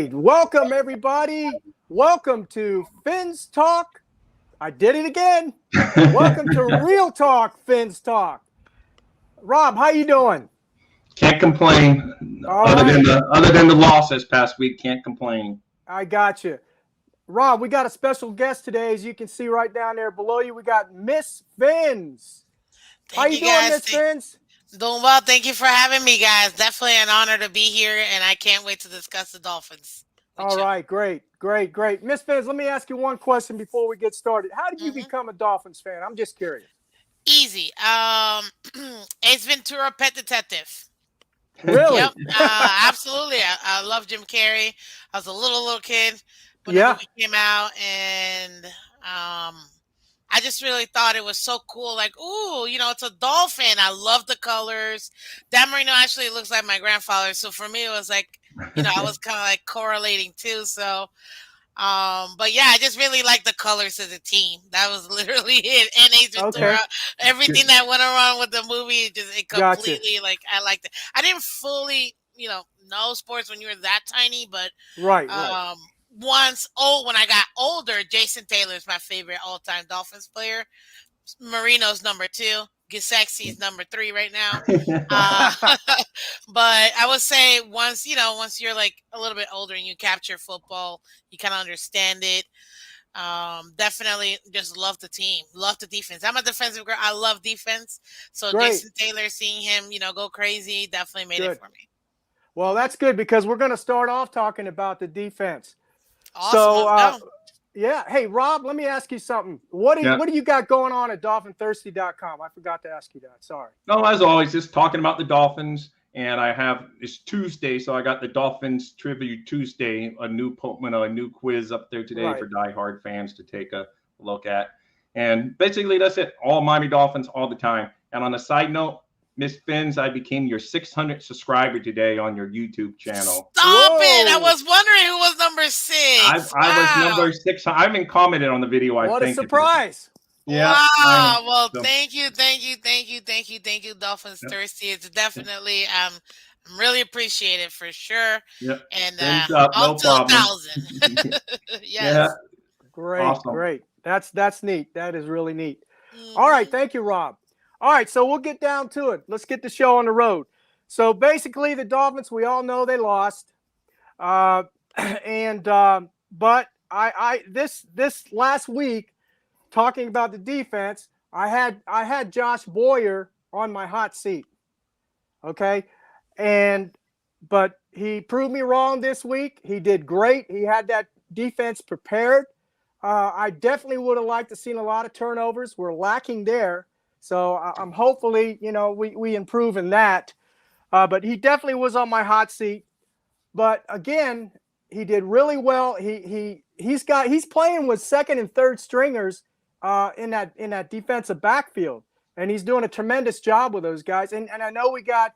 right. Welcome, everybody. Welcome to Phins Talk. I did it again. Welcome to Real Talk Phins Talk. Rob, how you doing? Can't complain. All Other right. than the loss this past week, can't complain. I got you. Rob, we got a special guest today. As you can see right down there below you, we got Miss Phins. How Thank you you doing, guys. Miss Phins? Doing well. Thank you for having me, guys. Definitely an honor to be here, and I can't wait to discuss the Dolphins with All you. right, great. Miss Phins, let me ask you one question before we get started. How did you hmm become a Dolphins fan? I'm just curious. Easy. Ace Ventura, Pet Detective. Really? Yep. Absolutely. I love Jim Carrey. I was a little kid when the Yeah. movie came out, and I just really thought it was so cool. Like, ooh, it's a dolphin. I love the colors. Dan Marino actually looks like my grandfather. So for me, it was like, I was kind of like correlating too. So, but yeah, I just really like the colors of the team. That was literally it. And Ace Ventura, Okay. everything that went around with the movie, it Gotcha. completely, like, I liked it. I didn't fully, know sports when you were that tiny, but Right. um, when I got older, Jason Taylor is my favorite all-time Dolphins player. Marino's number two. Gesicki is number three right now. Uh, but I would say once you're like a little bit older and you capture football, you kind of understand it. Definitely just love the team, love the defense. I'm a defensive girl. I love defense. So Great. Jason Taylor, seeing him, go crazy, definitely made it Good. for me. Well, that's good because we're going to start off talking about the defense. Awesome. So, Let's go. yeah. Hey, Rob, let me ask you something. What do you, Yeah. what do you got going on at DolphinThirsty.com? I forgot to ask you that. Sorry. No, as always, just talking about the Dolphins. And it's Tuesday, so I got the Dolphins Trivia Tuesday, a new quiz up there today Right. for diehard fans to take a look at. And basically, that's it. All Miami Dolphins all the time. And on a side note, Miss Phins, I became your 600th subscriber today on your YouTube channel. Stop it! I Whoa. was wondering who was number six. I was Wow. number 600. I haven't commented on the video, I What a think. surprise. Yeah. I know. Wow. Well, So, thank you, Dolphins yeah, Thirsty. It's definitely I'm really appreciated for sure. yeah. And Thumbs up, on no to a problem. thousand. Yeah, Yes. awesome. Great. That's neat. That is really neat. All right. hmm Thank you, Rob. All right. So we'll get down to it. Let's get the show on the road. So basically, the Dolphins, we all know they lost. Uh, and but this last week, talking about the defense, I had Josh Boyer on my hot seat. Okay, and but he proved me wrong this week. He did great. He had that defense prepared. I definitely would have liked to seen a lot of turnovers. We're lacking there, so I'm hopefully we improve in that. But he definitely was on my hot seat. But again, he did really well. He's playing with second and third stringers in that defensive backfield, and he's doing a tremendous job with those guys. And I know we got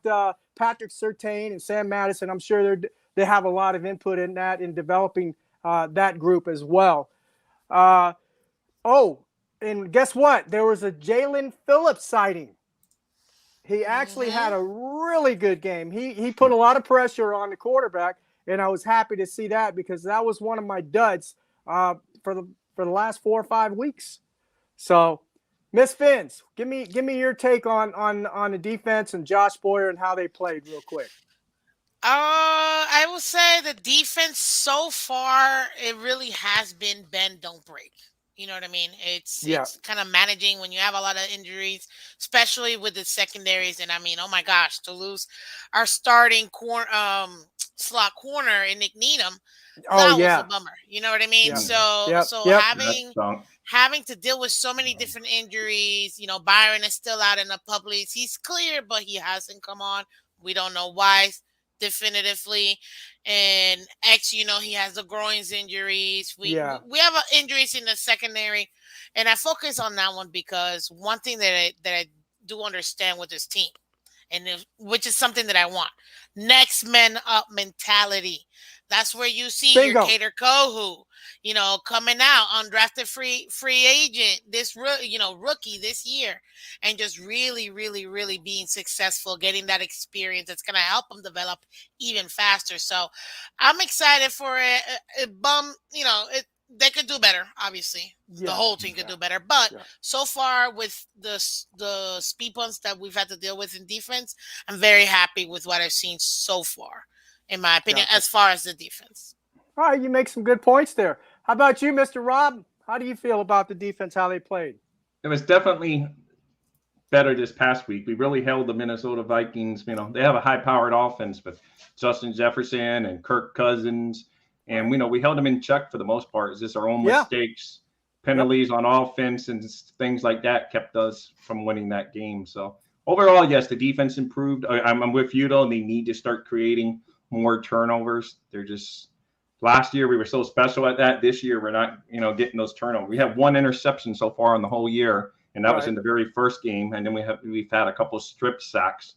Patrick Surtain and Sam Madison. I'm sure they have a lot of input in that in developing that group as well. Uh, oh, and guess what? There was a Jalen Phillips sighting. He actually had hmm a really good game. He put a lot of pressure on the quarterback, and I was happy to see that because that was one of my duds uh, for the last 4 or 5 weeks. So, Miss Phins, give me your take on the defense and Josh Boyer and how they played real quick. I will say the defense so far, it really has been bend don't break. You know what I mean? It's Yeah, it's kind of managing when you have a lot of injuries, especially with the secondaries. And I mean, oh my gosh, to lose our starting slot corner in Nick Needham, oh that was a yeah, bummer. You know what I mean? yeah, So yep. That having stunk. having to deal with so many different injuries. Byron is still out in the public. He's clear, but he hasn't come on. We don't know why definitively. And X, he has the groins injuries. We Yeah, we we have injuries in the secondary, and I focus on that one because one thing that I do understand with this team, which is something that I want, next man up mentality. That's where you see Bingo. your Cater Kohu, coming out, undrafted free agent, rookie this year, and just really, really, really being successful, getting that experience that's going to help them develop even faster. So I'm excited for it. They could do better, obviously. The whole team could do better. But so far with the speed bumps that we've had to deal with in defense, I'm very happy with what I've seen so far, in my opinion, as far as the defense. All right, you make some good points there. How about you, Mr. Rob? How do you feel about the defense, how they played? It was definitely better this past week. We really held the Minnesota Vikings. They have a high-powered offense with Justin Jefferson and Kirk Cousins. And, we held them in check for the most part. It's just our own mistakes, penalties on offense, and things like that kept us from winning that game. So, overall, yes, the defense improved. I'm with you, though. They need to start creating more turnovers. They're just – last year, we were so special at that. This year, we're not, getting those turnovers. We have one interception so far in the whole year, and that was in the very first game. And then we've had a couple strip sacks,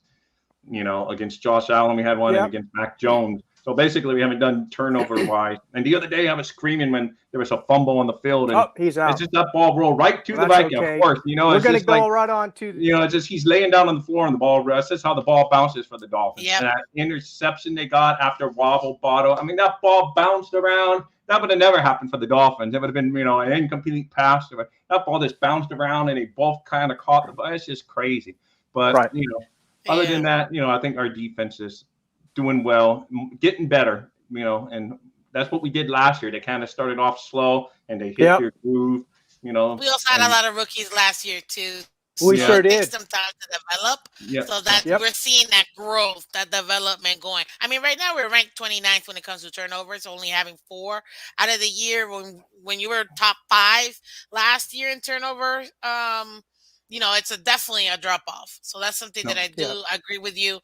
against Josh Allen. We had one and against Mac Jones. So basically, we haven't done turnover-wise. And the other day, I was screaming when there was a fumble on the field. And he's out. It's just that ball rolled right to the Viking, okay. Of course. We're going to go right on to the... it's just he's laying down on the floor and the ball rests. That's how the ball bounces for the Dolphins. Yep. And that interception they got after wobble bottle, that ball bounced around. That would have never happened for the Dolphins. It would have been, an incomplete pass. That ball just bounced around and they both kind of caught the ball. It's just crazy. But, other than that, I think our defense is doing well, getting better. And that's what we did last year. They kind of started off slow and they hit their groove, We also had a lot of rookies last year, too. We sure did. It takes some time to develop. So that we're seeing that growth, that development going. Right now we're ranked 29th when it comes to turnovers, only having 4 out of the year. When you were top 5 last year in turnover, it's definitely a drop off. So that's something that I agree with you.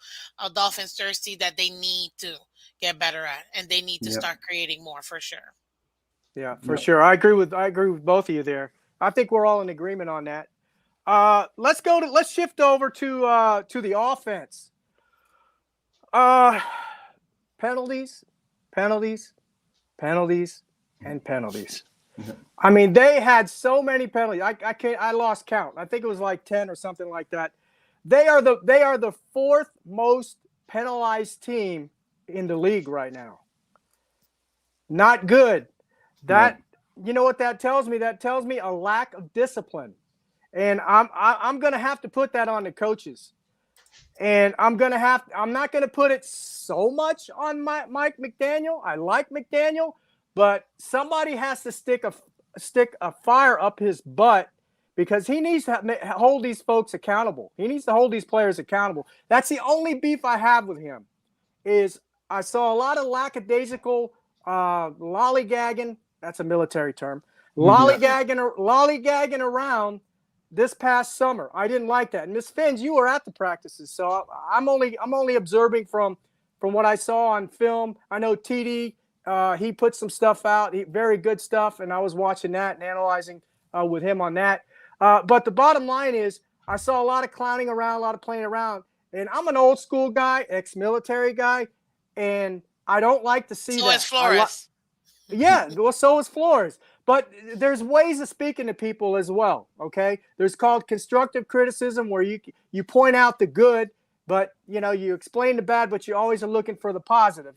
Dolphins thirsty that they need to get better at, and they need to start creating more for sure. Yeah, for sure. I agree with both of you there. I think we're all in agreement on that. Let's shift over to the offense. Penalties, and penalties. They had so many penalties. I lost count. I think it was like 10 or something like that. They are the 4th most penalized team in the league right now. Not good. You know what that tells me? That tells me a lack of discipline. And I'm going to have to put that on the coaches. And I'm not going to put it so much on Mike McDaniel. I like McDaniel, but somebody has to stick a fire up his butt, because he needs to hold these folks accountable. He needs to hold these players accountable. That's the only beef I have with him. Is I saw a lot of lackadaisical lollygagging. That's a military term. Lollygagging around this past summer. I didn't like that. And Miss Phins, you were at the practices, so I'm only observing from what I saw on film. I know TD, he put some stuff out, very good stuff, and I was watching that and analyzing with him on that. But the bottom line is, I saw a lot of clowning around, a lot of playing around, and I'm an old school guy, ex-military guy, and I don't like to see that. So is Flores. So is Flores. But there's ways of speaking to people as well, okay? There's called constructive criticism, where you point out the good, but, you explain the bad, but you always are looking for the positive,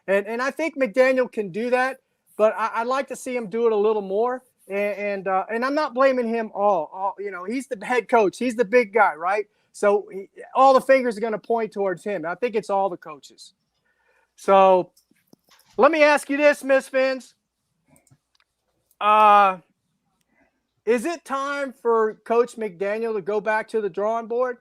And I think McDaniel can do that, but I'd like to see him do it a little more. And I'm not blaming him all. He's the head coach. He's the big guy, right? So all the fingers are going to point towards him. I think it's all the coaches. So let me ask you this, Miss Phins. Is it time for Coach McDaniel to go back to the drawing board?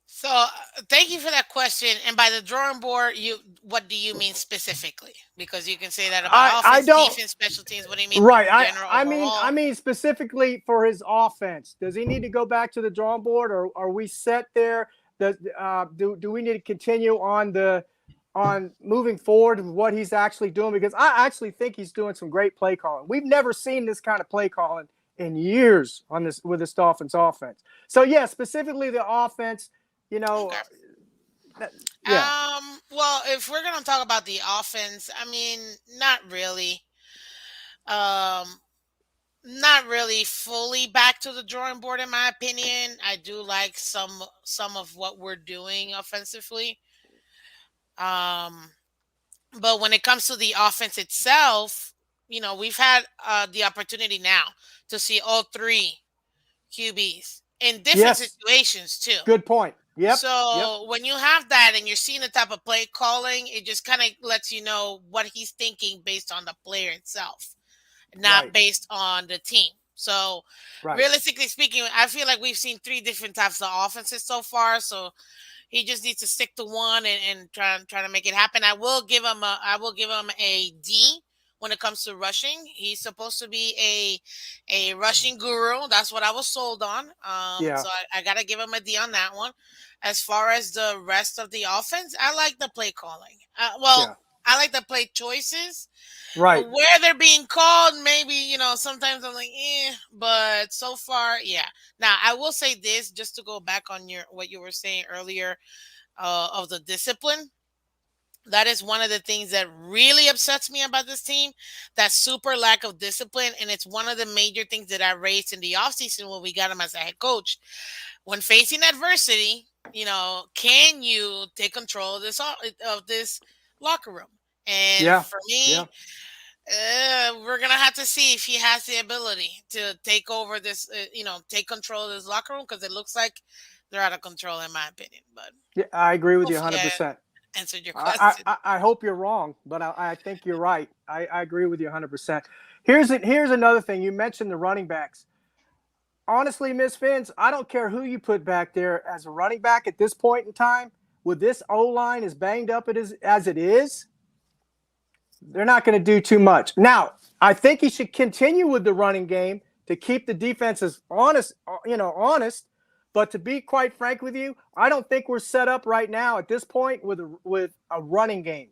So thank you for that question. And by the drawing board, what do you mean specifically? Because you can say that about offense, defense, special teams. What do you mean? Right. I mean specifically for his offense. Does he need to go back to the drawing board, or are we set there? Do we need to continue on moving forward with what he's actually doing? Because I actually think he's doing some great play calling. We've never seen this kind of play calling in years with this Dolphins offense. So specifically the offense. Yeah. Well, if we're gonna talk about the offense, I mean, not really. Um, not really fully back to the drawing board in my opinion. I do like some of what we're doing offensively. Um, but when it comes to the offense itself, we've had the opportunity now to see all three QBs in different Yes. situations too. Good point. Yep. Yep. So when you have that and you're seeing the type of play calling, it just kind of lets you know what he's thinking based on the player itself, not Right. based on the team. So Right. realistically speaking, I feel like we've seen three different types of offenses so far. So he just needs to stick to one and try to make it happen. I will give him a D when it comes to rushing. He's supposed to be a rushing guru. That's what I was sold on. Yeah. So I gotta give him a D on that one. As far as the rest of the offense, I like the play calling. Yeah. I like the play choices. Right. Where they're being called, maybe, sometimes I'm like, but so far, yeah. Now, I will say this, just to go back on what you were saying earlier, of the discipline. That is one of the things that really upsets me about this team, that super lack of discipline. And it's one of the major things that I raised in the offseason when we got him as a head coach. When facing adversity, can you take control of this locker room? And Yeah. for me, Yeah. we're gonna have to see if he has the ability to take over this, take control of this locker room, because it looks like they're out of control, in my opinion. But Yeah. I agree with you hopefully, I 100%. answered your I, question. I hope you're wrong, but I think you're right. I agree with you 100%. Here's another thing. You mentioned the running backs. Honestly, Miss Phins, I don't care who you put back there as a running back at this point in time. With this O-line as banged up as it is, they're not going to do too much. Now, I think he should continue with the running game to keep the defenses honest. But to be quite frank with you, I don't think we're set up right now at this point with a running game.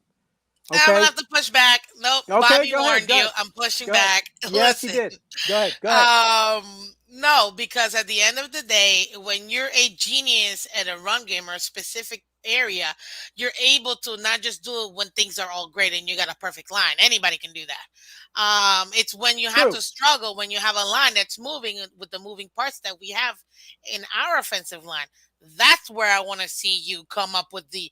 I'm gonna Okay. have to push back. Nope, Okay. Bobby Go ahead. warned Go you. ahead. I'm pushing Go ahead. back. Yes, he Listen, did. Go ahead. Go ahead. no, because at the end of the day, when you're a genius at a run game or a specific area, you're able to not just do it when things are all great and you got a perfect line. Anybody can do that. It's when you have True. to struggle, when you have a line that's moving with the moving parts that we have in our offensive line. That's where I want to see you come up with the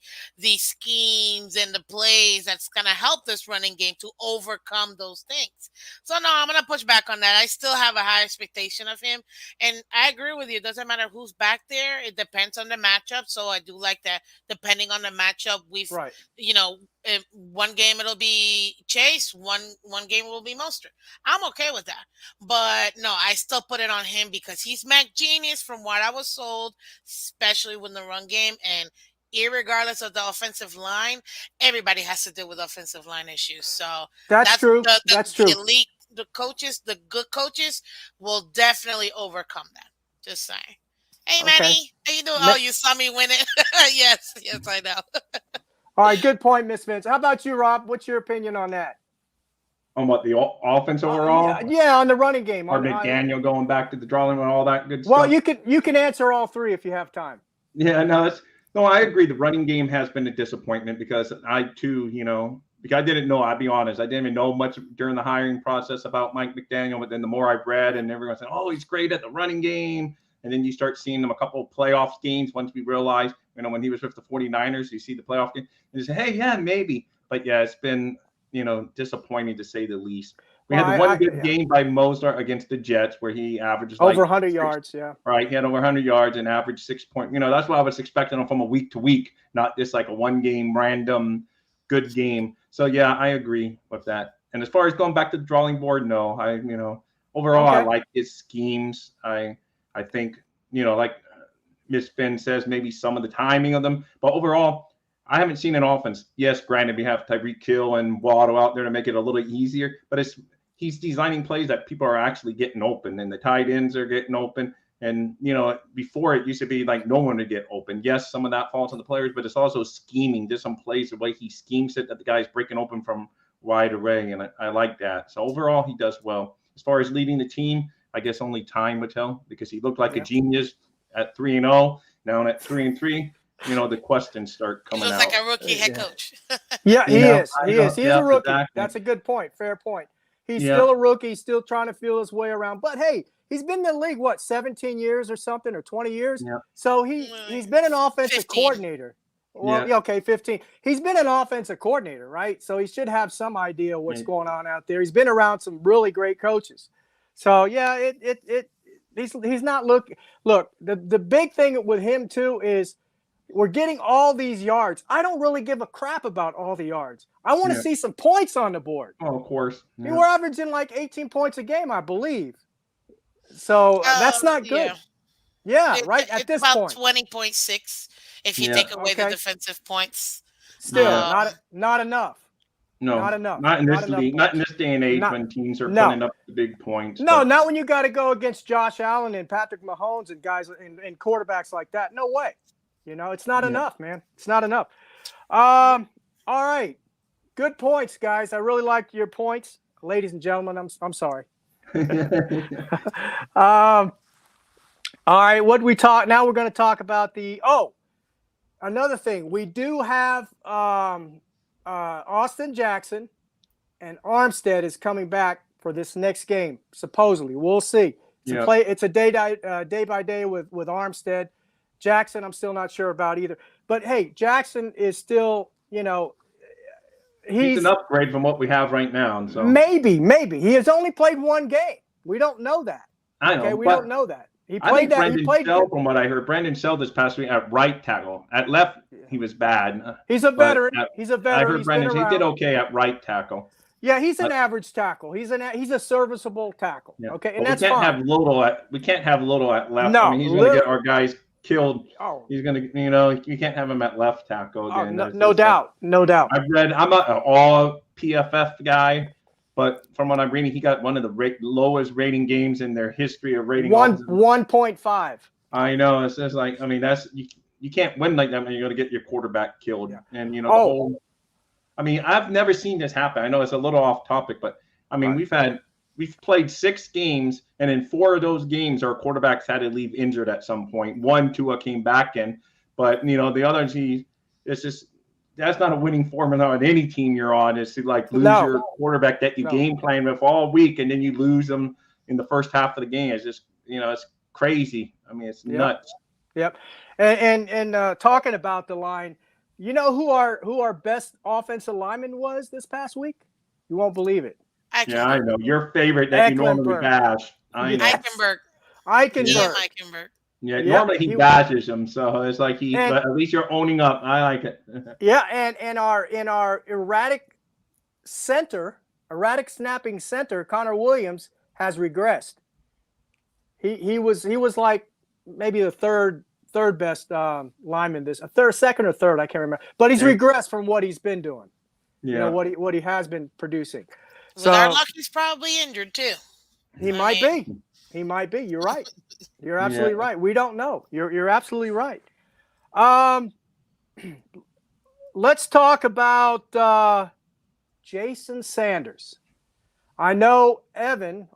schemes and the plays that's going to help this running game to overcome those things. So no, I'm going to push back on that. I still have a high expectation of him, and I agree with you. It doesn't matter who's back there. It depends on the matchup. So I do like that. Depending on the matchup, Right. in one game it'll be Chase, one game will be Mostert. I'm okay with that. But no, I still put it on him because he's Mac Genius from what I was sold, especially with the run game. And irregardless of the offensive line, everybody has to deal with offensive line issues. So That's that's true. the That's true. elite, the coaches, the good coaches will definitely overcome that. Just saying. Hey, Okay. Manny, how you doing? Oh, you saw me win it. Yes, I know. All right. Good point, Miss Phins. How about you, Rob? What's your opinion on that? On what, the offense overall? Yeah, on the running game. Or McDaniel going back to the drawing and all that good Well, stuff? you can answer all three if you have time. Yeah, no, I agree. The running game has been a disappointment because I too, because I didn't know, I'll be honest, I didn't even know much during the hiring process about Mike McDaniel, but then the more I've read and everyone said, oh, he's great at the running game. And then you start seeing them a couple of playoff games once we realized, when he was with the 49ers, you see the playoff game and you say, hey, yeah, maybe. But yeah, it's been, disappointing to say the least. We had the one good game by Mozart against the Jets where he averages over 100 yards. Yeah. Right. He had over 100 yards and averaged 6 points. That's what I was expecting him from a week to week, not just like a one game random good game. So, yeah, I agree with that. And as far as going back to the drawing board, no, overall, I like his schemes. I think, like Miss Phins says, maybe some of the timing of them. But overall, I haven't seen an offense. Yes, granted, we have Tyreek Hill and Waddle out there to make it a little easier. But he's designing plays that people are actually getting open, and the tight ends are getting open. And, before it used to be like no one would get open. Yes, some of that falls on the players, but it's also scheming. There's some plays, the way he schemes it, that the guy's breaking open from wide array. And I like that. So overall, he does well. As far as leading the team, I guess only time would tell, because he looked like a genius at 3-0, now at 3-3. the questions start He coming looks out. like a rookie head Yeah. coach. Yeah, he is. I He know. is. He's Yeah, a rookie. exactly. That's a good point. Fair point. He's Yeah. still a rookie. He's still trying to feel his way around. But hey, he's been in the league, 17 years or something, or 20 years? Yeah. So he's been an offensive 15. coordinator. Well, Yeah. okay, 15. He's been an offensive coordinator, right? So he should have some idea what's Yeah. going on out there. He's been around some really great coaches. So yeah, he's not looking. Look, the big thing with him too is we're getting all these yards. I don't really give a crap about all the yards. I want to Yeah. see some points on the board. Oh, of course. I mean, Yeah. we're averaging like 18 points a game, I believe. So that's not good. Yeah, right at It's this about point. 20.6 if you Yeah. take away the Okay. defensive points. Still, Yeah. not enough. No, Not enough. Not in this Not enough league. Not in points. this day and age Not- when teams are no. putting up the big points. No, but- not when you got to go against Josh Allen and Patrick Mahomes and guys and quarterbacks like that. No way. It's not Yeah. enough, man. It's not enough. All right. Good points, guys. I really liked your points. Ladies and gentlemen, I'm sorry. All right, what we talk now, we're going to talk about another thing. We do have Austin Jackson and Armstead is coming back for this next game. Supposedly, we'll see. It's a day by day with Armstead. Jackson, I'm still not sure about either. But hey, Jackson is still, he's an upgrade from what we have right now. So maybe he has only played one game. We don't know that. I know. Okay, we don't know that. He I played think that. Brendan He played. Shell, from what I heard, Brendan Shell this past week at right tackle. At left, he was bad. He's a veteran. I heard He's Brendan. been He around. did okay at right tackle. Yeah, he's an average tackle. He's a serviceable tackle. Yeah. Okay, and but that's we can't fine. we can't have Little at left. No, I mean, he's going to get our guys killed. Oh, He's going to, you can't have him at left tackle again. no doubt. I'm not an all PFF guy, but from what I'm reading, he got one of the lowest rating games in their history of rating. 1.5. I know. It's just like, I mean, you can't win like that when you're going to get your quarterback killed. Yeah. And, I've never seen this happen. I know it's a little off topic, but I mean, Right. we've played 6 games, and in 4 of those games, our quarterbacks had to leave injured at some point. 1, Tua came back in, but the others, it's just, that's not a winning formula on any team you're on, is to lose your quarterback that you game plan with all week, and then you lose them in the first half of the game. It's just, it's crazy. I mean, it's nuts. Yep. And talking about the line, you know who our best offensive lineman was this past week? You won't believe it. Yeah, I know. Your favorite that you normally bash. I know. Eichenberg. Yeah, normally he bashes him, so it's like but at least you're owning up. I like it. Yeah, and in our erratic snapping center, Connor Williams has regressed. He was like maybe the third best lineman second or third, I can't remember. But he's regressed from what he's been doing. Yeah. What he has been producing. With our luck, he's probably injured too. He might be. You're right. You're absolutely right. We don't know. You're absolutely right. Let's talk about Jason Sanders. I know Evan,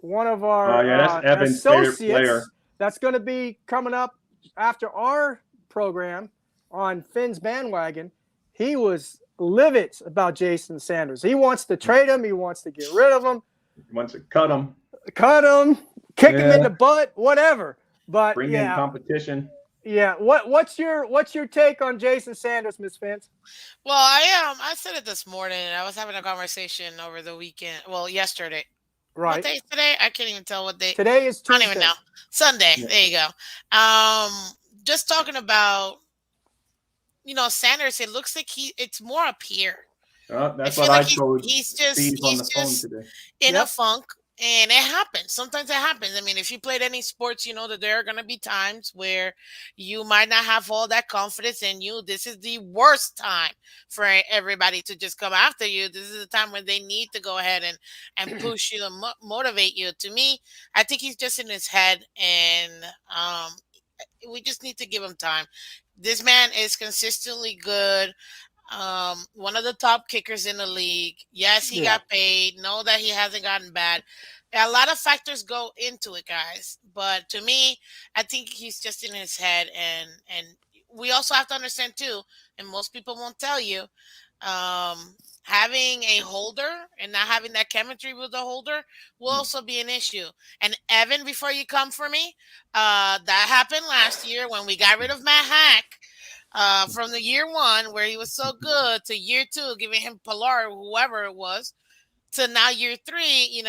one of our that's Evan's favorite player. That's going to be coming up after our program on Finn's Bandwagon. He was livid about Jason Sanders. He wants to trade him. He wants to get rid of him. He wants to cut him, kick him in the butt, whatever. But bring in competition. Yeah. What's your take on Jason Sanders, Miss Phins? Well, I said it this morning. I was having a conversation over the weekend. Well, yesterday. Right. What day is today? I can't even tell what day. Today is Tuesday. I don't even know. Sunday. Yeah. There you go. Just talking about, Sanders. It looks like it's more up here. That's what I told he's just on the phone today. In a funk, and it happens. Sometimes it happens. I mean, if you played any sports, you know that there are going to be times where you might not have all that confidence in you. This is the worst time for everybody to just come after you. This is the time when they need to go ahead and push you and motivate you. To me, I think he's just in his head, and we just need to give him time. This man is consistently good. One of the top kickers in the league. Yes, he got paid. Know that he hasn't gotten bad. A lot of factors go into it, guys. But to me, I think he's just in his head, and we also have to understand too, and most people won't tell you, having a holder and not having that chemistry with the holder will also be an issue. And Evan, before you come for me, that happened last year when we got rid of Matt Hack. From the year one where he was so good to year two, giving him Pilar, whoever it was, to now year three,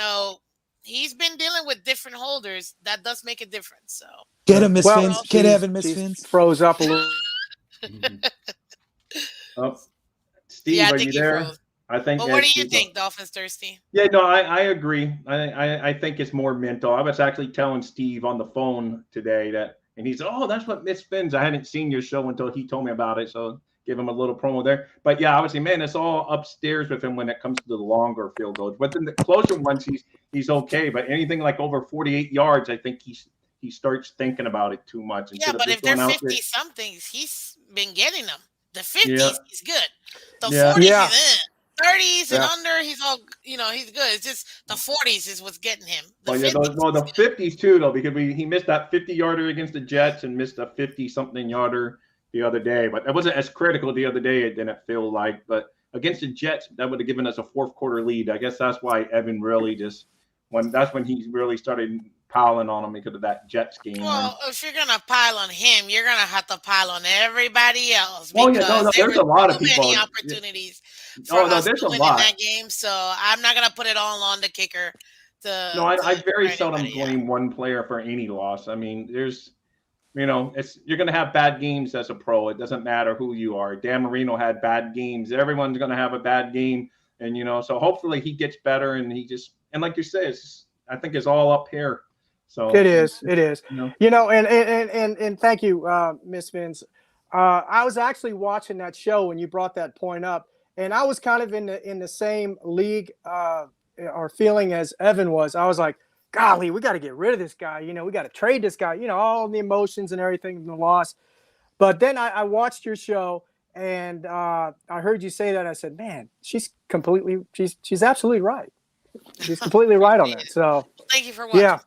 he's been dealing with different holders. That does make a difference. So Get him, Miss Well, Phins. Get Evan, Miss she's Phins. froze up a little. Oh, Steve, yeah, I are think you he there? froze. I think. But yeah, what do you Steve- think, Dolphins Thirsty? Yeah, no, I agree. I think it's more mental. I was actually telling Steve on the phone today that, and he said, "Oh, that's what Miss Phins." I hadn't seen your show until he told me about it, so give him a little promo there. But yeah, obviously, man, it's all upstairs with him when it comes to the longer field goals. But then the closer ones, he's okay. But anything like over 48 yards, I think he starts thinking about it too much. Yeah, but if they're 50 somethings, he's been getting them. The 50s, he's good. The 40s, Yeah. he's in. 30s and Yeah. under, he's all, he's good. It's just the 40s is what's getting him. The Well, yeah, 50s the 50s too, though, because he missed that 50-yarder against the Jets and missed a 50-something yarder the other day. But that wasn't as critical the other day, it didn't feel like. But against the Jets, that would have given us a fourth quarter lead. I guess that's why Evan really that's when he really started piling on him because of that Jets game. Well, if you're going to pile on him, you're going to have to pile on everybody else. Well, because yeah, no, there's a lot of people. Many opportunities for us there's to a win lot in that game. So I'm not going to put it all on the kicker. I very seldom blame one player for any loss. I mean, there's, you're going to have bad games as a pro. It doesn't matter who you are. Dan Marino had bad games. Everyone's going to have a bad game. And, so hopefully he gets better and and like you say, I think it's all up here. So It is. And thank you, Miss Phins. I was actually watching that show when you brought that point up, and I was kind of in the same league or feeling as Evan was. I was like, golly, we got to get rid of this guy. We got to trade this guy. All the emotions and everything from the loss. But then I watched your show, and I heard you say that. I said, man, she's absolutely right. She's completely right on that. So thank you for watching.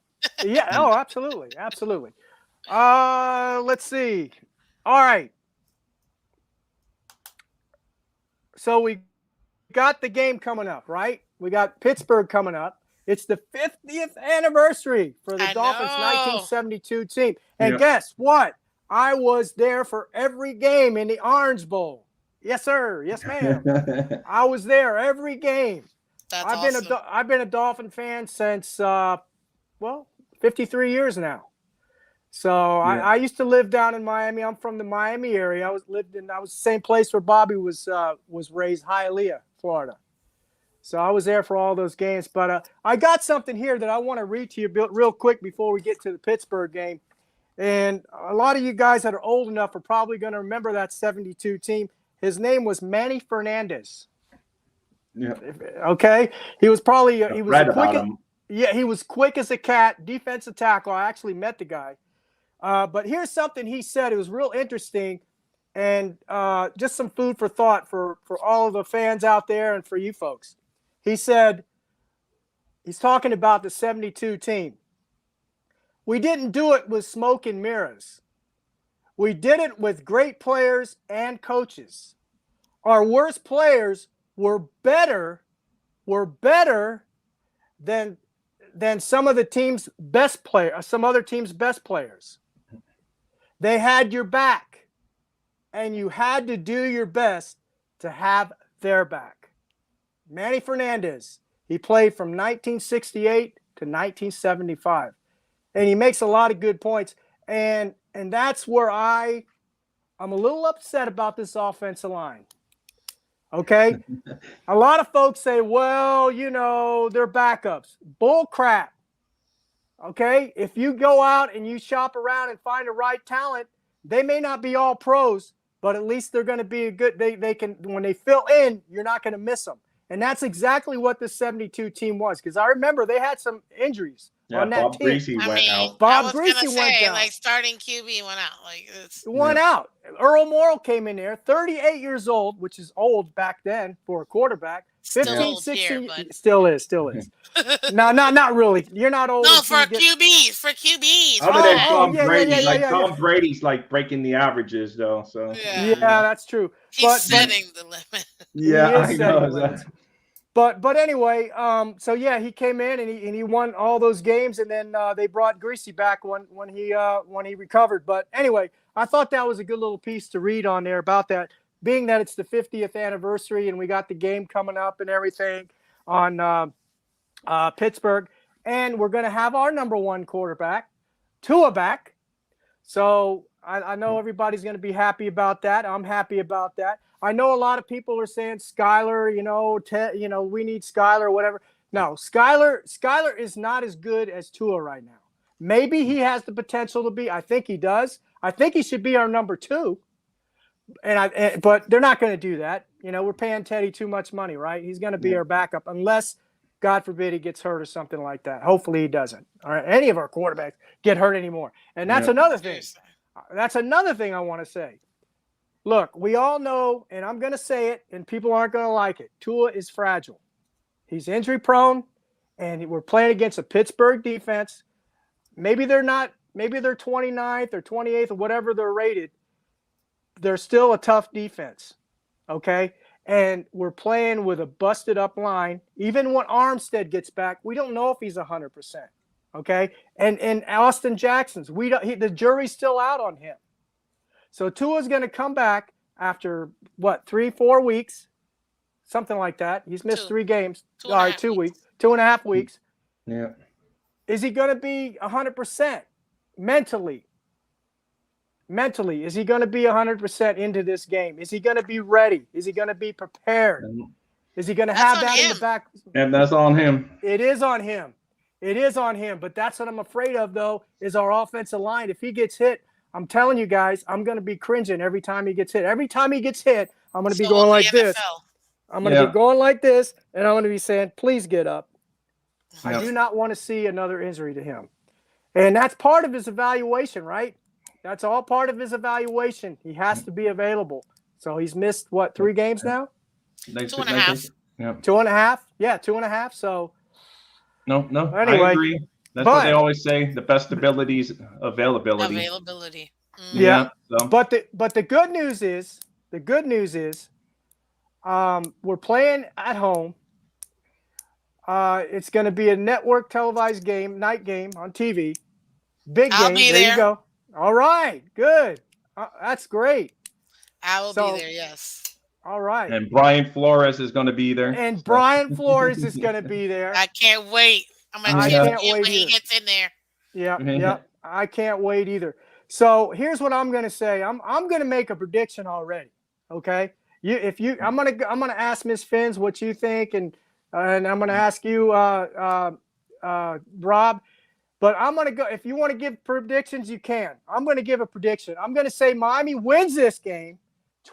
Yeah. Oh, absolutely. Let's see. All right. So we got the game coming up, right? We got Pittsburgh coming up. It's the 50th anniversary for the Dolphins' 1972 team. And guess what? I was there for every game in the Orange Bowl. Yes, sir. Yes, ma'am. I was there every game. I've been a Dolphin fan since 53 years now. So I used to live down in Miami. I'm from the Miami area. I was the same place where Bobby was raised, Hialeah, Florida. So I was there for all those games. But I got something here that I want to read to you real quick before we get to the Pittsburgh game. And a lot of you guys that are old enough are probably going to remember that 72 team. His name was Manny Fernandez. Yeah. Okay. He was probably he was quick as a cat, defensive tackle. I actually met the guy. But here's something he said. It was real interesting, and just some food for thought for all of the fans out there and for you folks. He said, he's talking about the 72 team. We didn't do it with smoke and mirrors. We did it with great players and coaches. Our worst players were better than some other team's best players. They had your back, and you had to do your best to have their back. Manny Fernandez, he played from 1968 to 1975, and he makes a lot of good points. And that's where I'm a little upset about this offensive line. Okay? A lot of folks say, well, they're backups. Bull crap. Okay? If you go out and you shop around and find the right talent, they may not be all pros, but at least they're going to be a good, they can, when they fill in, you're not going to miss them. And that's exactly what the 72 team was. Because I remember they had some injuries on that Bob team. Greasy went out. Bob Greasy went down. Like starting QB went out. Went out. Earl Morrall came in there, 38 years old, which is old back then for a quarterback. Still 15, old here, 16, but still is. No, not really. You're not old. no, until you for get- QBs. Other for than that. Tom yeah, Brady, yeah, like yeah. Tom Brady's like breaking the averages though. So Yeah. Yeah, that's true. He's But setting the limit. yeah, he I is setting know. limits. But anyway, so yeah, he came in and he won all those games, and then they brought Greasy back when he recovered. But anyway, I thought that was a good little piece to read on there about that, being that it's the 50th anniversary and we got the game coming up and everything on Pittsburgh, and we're going to have our number one quarterback, Tua, back. So I know everybody's going to be happy about that. I'm happy about that. I know a lot of people are saying Skyler, we need Skyler or whatever. No, Skyler is not as good as Tua right now. Maybe he has the potential to be. I think he does. I think he should be our number two. But they're not going to do that. We're paying Teddy too much money, right? He's going to be our backup unless, God forbid, he gets hurt or something like that. Hopefully he doesn't. All right, any of our quarterbacks get hurt anymore. And that's another thing. That's another thing I want to say. Look, we all know, and I'm going to say it, and people aren't going to like it. Tua is fragile. He's injury prone, and we're playing against a Pittsburgh defense. Maybe they're 29th or 28th or whatever they're rated. They're still a tough defense, okay? And we're playing with a busted up line. Even when Armstead gets back, we don't know if he's 100%, okay? And Austin Jackson's, the jury's still out on him. So Tua's going to come back after, 3-4 weeks, something like that. He's missed 3 games. 2 weeks, 2.5 weeks. Yeah. Is he going to be 100% mentally? Mentally, is he going to be 100% into this game? Is he going to be ready? Is he going to be prepared? Is he going to have that in the back? And that's on him. It is on him. It is on him. But that's what I'm afraid of, though, is our offensive line. If he gets hit, I'm telling you guys, I'm going to be cringing every time he gets hit. Every time he gets hit, I'm going to be going like this. I'm going to be going like this, and I'm going to be saying, please get up. I do not want to see another injury to him. And that's part of his evaluation, right? That's all part of his evaluation. He has to be available. So he's missed, 3 games now? 2.5. Yeah. 2.5? Yeah, 2.5. So no. Anyway, I agree. That's what they always say. The best ability is availability. Yeah. So. But the good news is, we're playing at home. It's going to be a network televised game, night game on TV. Big game. There you go. All right. Good. That's great. I will be there. Yes. All right. And Brian Flores is going to be there. And Brian Flores is going to be there. I can't wait. I'm going to cheer him when he gets in there. Yeah. I can't wait either. So here's what I'm going to say. I'm going to make a prediction already. Okay. I'm going to ask Miss Phins what you think, and I'm going to ask you, Rob. But I'm going to go. If you want to give predictions, you can. I'm going to give a prediction. I'm going to say Miami wins this game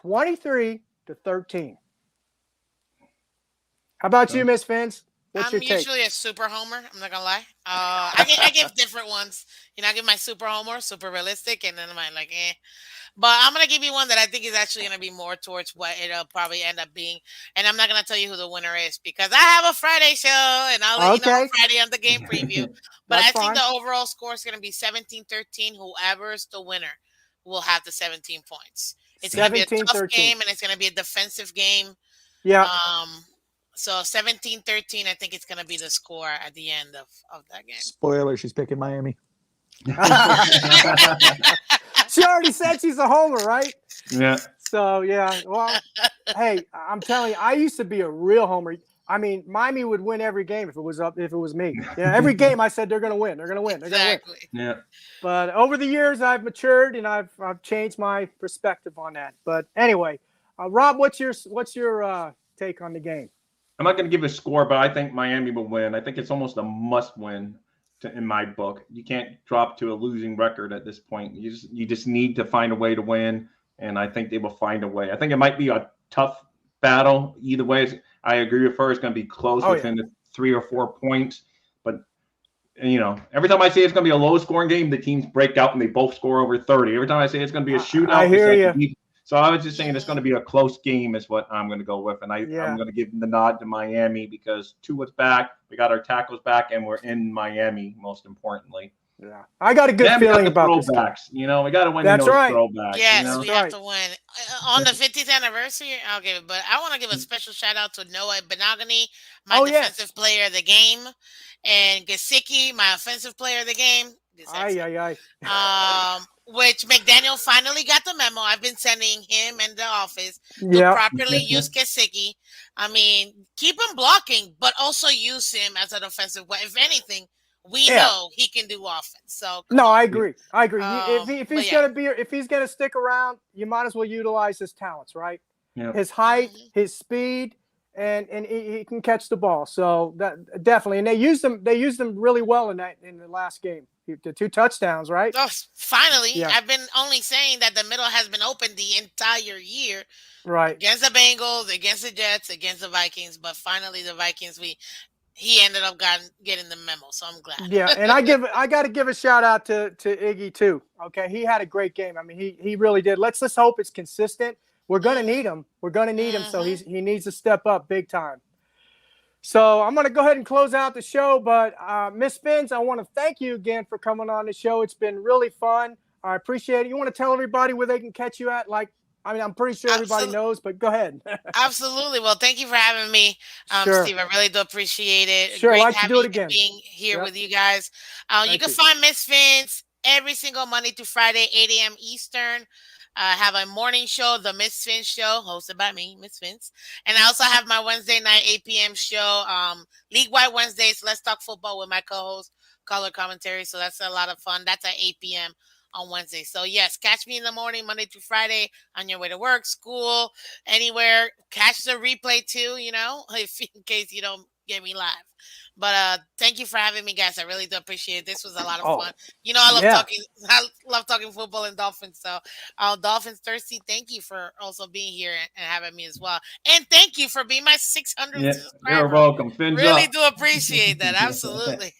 23-13. How about you, Miss Phins? What's your take? I'm usually a super homer. I'm not going to lie. I give different ones. I give my super homer, super realistic, and then I'm like, eh. But I'm going to give you one that I think is actually going to be more towards what it'll probably end up being. And I'm not going to tell you who the winner is because I have a Friday show, and I'll let you know Friday on the game preview. But I think the overall score is going to be 17-13. Whoever's the winner will have the 17 points. It's going to be a tough game, and it's going to be a defensive game. Yeah. So 17-13, I think it's going to be the score at the end of that game. Spoiler, she's picking Miami. She already said she's a homer, right? Yeah. So, yeah. Well, hey, I'm telling you, I used to be a real homer. I mean, Miami would win every game if it was me. Yeah, every game I said they're going to win. They're going to win. They're going to win. Yeah. But over the years, I've matured and I've changed my perspective on that. But anyway, Rob, what's your take on the game? I'm not going to give a score, but I think Miami will win. I think it's almost a must-win in my book. You can't drop to a losing record at this point. You just need to find a way to win, and I think they will find a way. I think it might be a tough battle either way. I agree with her. It's going to be close within the 3 or 4 points. But, every time I say it's going to be a low-scoring game, the teams break out and they both score over 30. Every time I say it's going to be a shootout, I hear you. So I was just saying it's going to be a close game is what I'm going to go with. And I'm going to give the nod to Miami because Tua's back. We got our tackles back, and we're in Miami, most importantly. Yeah, I got a good feeling about throwbacks. this. You know, we got to win That's those right. throwbacks. Yes, you know? we have to win. On the 50th anniversary, I'll give it. But I want to give a special shout out to Noah Benogany, my defensive player of the game, and Gesicki, my offensive player of the game. Which McDaniel finally got the memo. I've been sending him and the office to properly use Gesicki. I mean, keep him blocking, but also use him as an offensive weapon. If anything, we know he can do offense. So I agree. If he's gonna stick around, you might as well utilize his talents, right? Yeah. His height, his speed, and he can catch the ball. So that definitely, and they used them really well in the last game. The 2 touchdowns, right? Oh, finally. Yeah. I've been only saying that the middle has been open the entire year. Right. Against the Bengals, against the Jets, against the Vikings, but finally the Vikings he ended up getting the memo, so I'm glad. Yeah, and I got to give a shout out to Iggy too. Okay, he had a great game. I mean, he really did. Let's just hope it's consistent. We're gonna need him. So he needs to step up big time. So I'm gonna go ahead and close out the show. But Miss Phins, I want to thank you again for coming on the show. It's been really fun. I appreciate it. You want to tell everybody where they can catch you at? I'm pretty sure everybody knows, but go ahead. Absolutely. Well, thank you for having me, Steve. I really do appreciate it. Sure, Great I'd like to do it again. Being here with you guys. You can find Miss Phins every single Monday through Friday, 8 a.m. Eastern. I have a morning show, the Miss Phins Show, hosted by me, Miss Phins. And I also have my Wednesday night, 8 p.m. show, League Wide Wednesdays, Let's Talk Football with my co-host, Color Commentary. So that's a lot of fun. That's at 8 p.m. on Wednesday. So yes, catch me in the morning, Monday through Friday, on your way to work, school, anywhere. Catch the replay too, in case you don't get me live. But thank you for having me, guys. I really do appreciate it. This was a lot of fun. I love talking football and Dolphins. So Dolphins Thirsty, thank you for also being here and having me as well. And thank you for being my 600th subscriber. You're welcome. Really do appreciate that. Absolutely.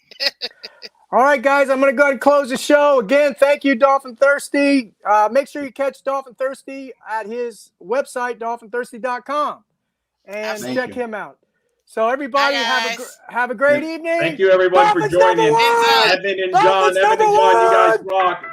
All right, guys, I'm going to go ahead and close the show. Again, thank you, Dolphin Thirsty. Make sure you catch Dolphin Thirsty at his website, dolphinthirsty.com, and check him out. So, everybody, have a great evening. Thank you, everyone, for joining. Evan and John, you guys rock.